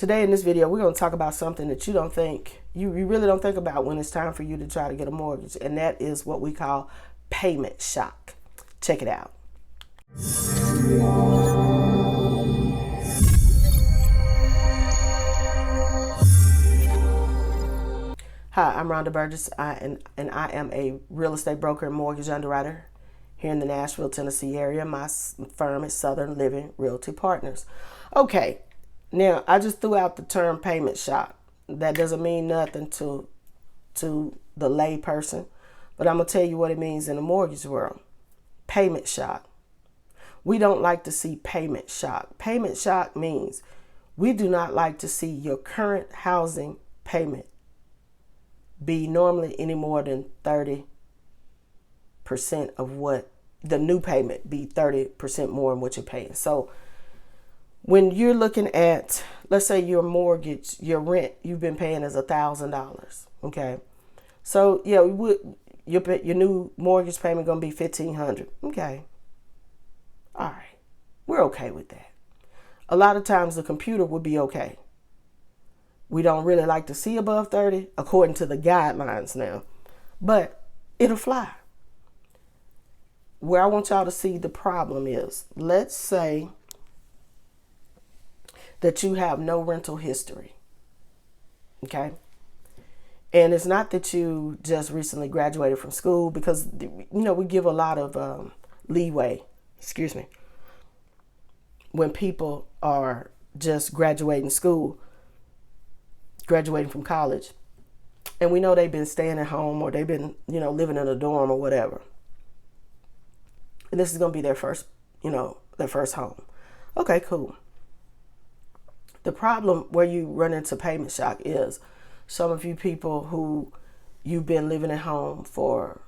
Today in this video, we're going to talk about something that you really don't think about when it's time for you to try to get a mortgage. And that is what we call payment shock. Check it out. Hi, I'm Rhonda Burgess, and I am a real estate broker and mortgage underwriter here in the Nashville, Tennessee area. My firm is Southern Living Realty Partners. Okay, now I just threw out the term payment shock. That doesn't mean nothing to the lay person, but I'm going to tell you what it means in the mortgage world. Payment shock. We don't like to see payment shock. Payment shock means we do not like to see your current housing payment be normally any more than 30% of what the new payment be 30% more than what you're paying. So when you're looking at, let's say your mortgage, your rent, you've been paying is $1,000. Okay. So yeah, your new mortgage payment going to be $1,500. Okay. All right. We're okay with that. A lot of times the computer would be okay. We don't really like to see above 30 according to the guidelines now, but it'll fly. Where I want y'all to see the problem is, let's say that you have no rental history. Okay. And it's not that you just recently graduated from school, because, we give a lot of leeway, when people are just graduating from college, and we know they've been staying at home, or they've been, living in a dorm or whatever. And this is going to be their first home. Okay, cool. The problem where you run into payment shock is some of you people who you've been living at home for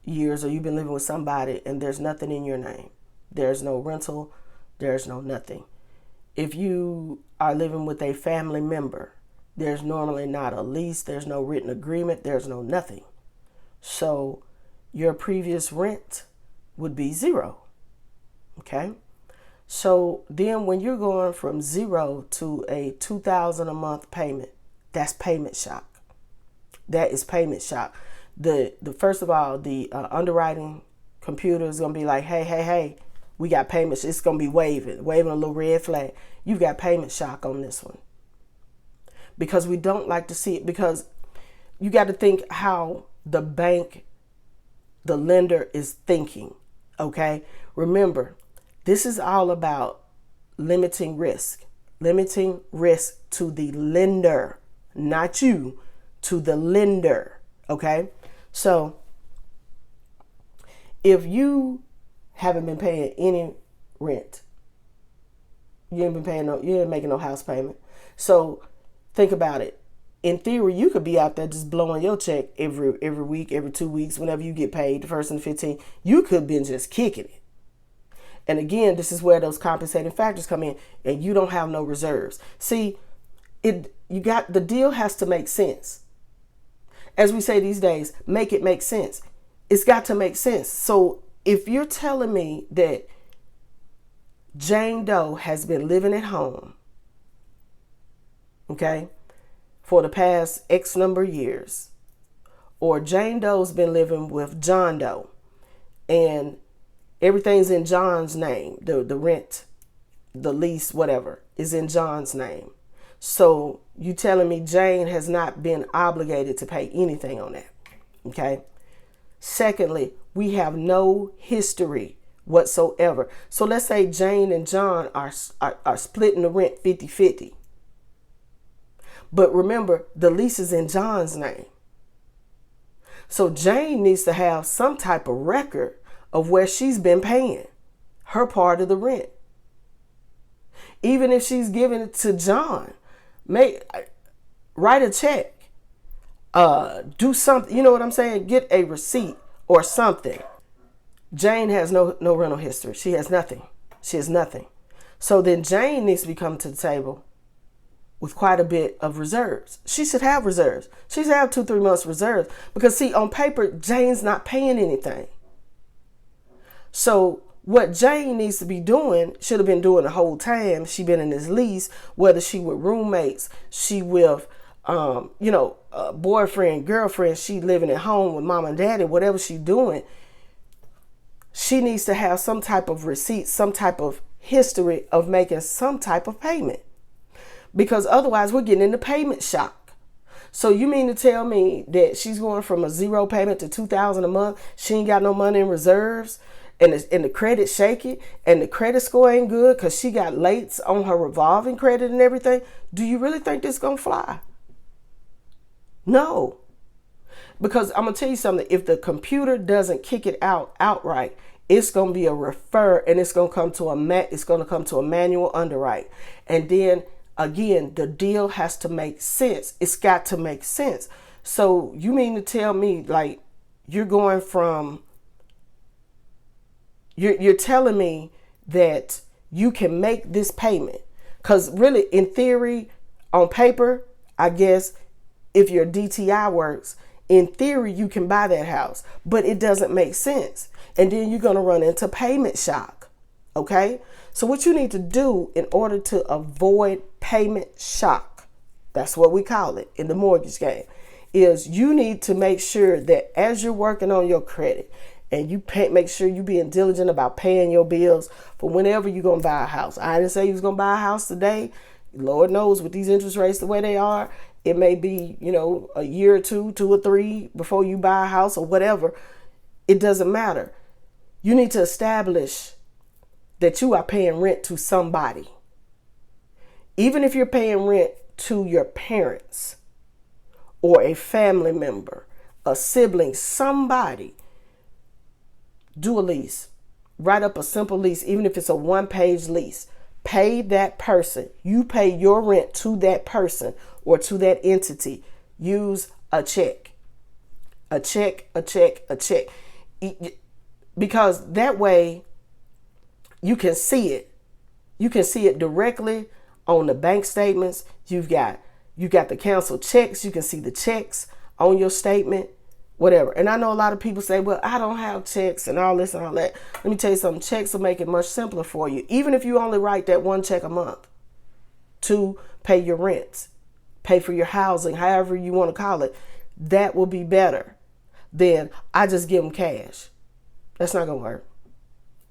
years, or you've been living with somebody and there's nothing in your name. There's no rental. There's no nothing. If you are living with a family member, there's normally not a lease. There's no written agreement. There's no nothing. So your previous rent would be zero. Okay. So then when you're going from zero to a $2,000 a month payment, that's payment shock. That is payment shock. The first of all, the underwriting computer is going to be like, hey, we got payments. It's going to be waving a little red flag. You've got payment shock on this one. Because we don't like to see it, because you got to think how the bank, the lender is thinking. Okay. Remember, this is all about limiting risk to the lender, not you, to the lender. Okay. So if you haven't been paying any rent, you ain't making no house payment. So think about it. In theory, you could be out there just blowing your check every week, every 2 weeks, whenever you get paid, the first and the 15th. You could have been just kicking it. And again, this is where those compensating factors come in, and you don't have no reserves. See, the deal has to make sense. As we say these days, make it make sense. It's got to make sense. So if you're telling me that Jane Doe has been living at home, okay, for the past X number of years, or Jane Doe's been living with John Doe, and everything's in John's name, the rent, the lease, whatever, is in John's name. So you telling me Jane has not been obligated to pay anything on that, okay? Secondly, we have no history whatsoever. So let's say Jane and John are splitting the rent 50-50. But remember, the lease is in John's name. So Jane needs to have some type of record of where she's been paying her part of the rent. Even if she's giving it to John, write a check, do something, you know what I'm saying? Get a receipt or something. Jane has no rental history. She has nothing. So then Jane needs to be coming to the table with quite a bit of reserves. She should have reserves. She should have 2-3 months reserves, because see, on paper, Jane's not paying anything. So What Jane needs to be doing, should have been doing the whole time she been in this lease, whether she with roommates, she with, boyfriend, girlfriend, she living at home with mom and daddy, whatever she doing, she needs to have some type of receipt, some type of history of making some type of payment. Because otherwise we're getting into payment shock. So you mean to tell me that she's going from a zero payment to $2,000 a month? She ain't got no money in reserves, and the credit shaky, and the credit score ain't good because she got lates on her revolving credit and everything? Do you really think this gonna fly? No. Because I'm gonna tell you something. If the computer doesn't kick it out outright, it's gonna be a refer, and it's gonna come to a manual underwrite, and then again, the deal has to make sense. It's got to make sense. So you mean to tell me, like, you're going from, you're telling me that you can make this payment? Because really, in theory, on paper, I guess, if your DTI works, in theory, you can buy that house, but it doesn't make sense. And then you're going to run into payment shock. Okay? So what you need to do in order to avoid payment shock, that's what we call it in the mortgage game, is you need to make sure that as you're working on your credit, and you make sure you're being diligent about paying your bills for whenever you're going to buy a house. I didn't say you was going to buy a house today. Lord knows with these interest rates the way they are, it may be, a year or two or three before you buy a house or whatever. It doesn't matter. You need to establish that you are paying rent to somebody. Even if you're paying rent to your parents or a family member, a sibling, somebody, do a lease. Write up a simple lease, even if it's a one-page lease. Pay that person. You pay your rent to that person or to that entity. Use a check. A check. Because that way you can see it. You can see it directly on the bank statements. You got the canceled checks. You can see the checks on your statement, whatever. And I know a lot of people say, well, I don't have checks and all this and all that. Let me tell you something. Checks will make it much simpler for you. Even if you only write that one check a month to pay your rent, pay for your housing, however you want to call it, that will be better than I just give them cash. That's not going to work.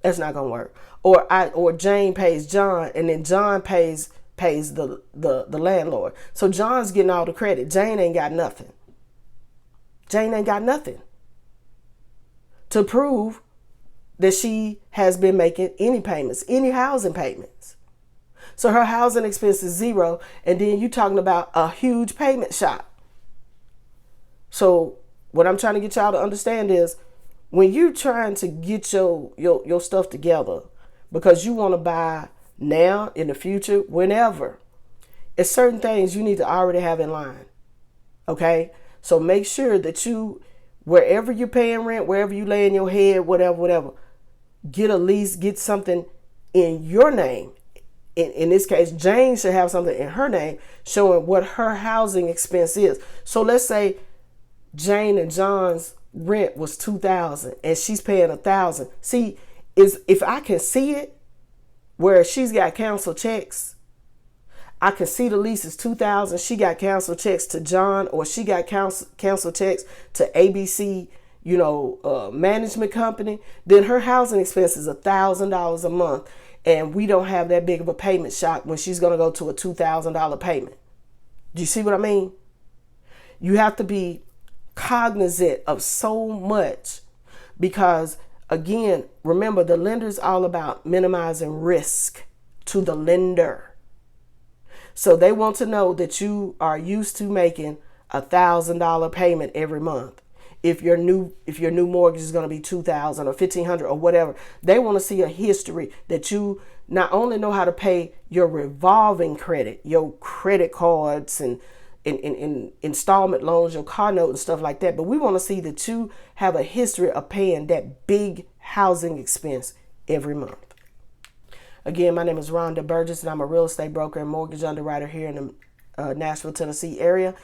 That's not going to work. Or Jane pays John, and then John pays the landlord. So John's getting all the credit. Jane ain't got nothing. Jane ain't got nothing to prove that she has been making any payments, any housing payments. So her housing expense is zero, and then you talking about a huge payment shock. So what I'm trying to get y'all to understand is, when you're trying to get your stuff together because you want to buy now, in the future, whenever, it's certain things you need to already have in line. Okay? So make sure that you, wherever you're paying rent, wherever you lay in your head, whatever, get a lease, get something in your name. In this case, Jane should have something in her name showing what her housing expense is. So let's say Jane and John's rent was $2,000 and she's paying $1,000. See, if I can see it where she's got canceled checks, I can see the lease is $2,000. She got canceled checks to John, or she got canceled checks to ABC, management company. Then her housing expense is $1,000 a month, and we don't have that big of a payment shock when she's going to go to a $2,000 payment. Do you see what I mean? You have to be cognizant of so much, because again, remember, the lender's all about minimizing risk to the lender. So they want to know that you are used to making $1,000 payment every month. If your new mortgage is going to be $2,000 or $1,500 or whatever, they want to see a history that you not only know how to pay your revolving credit, your credit cards and in installment loans, your car note and stuff like that, but we want to see that you have a history of paying that big housing expense every month. Again, my name is Rhonda Burgess, and I'm a real estate broker and mortgage underwriter here in the Nashville, Tennessee area.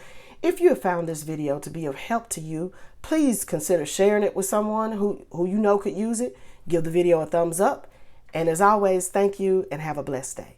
If you have found this video to be of help to you, please consider sharing it with someone who you know could use it. Give the video a thumbs up. And as always, thank you and have a blessed day.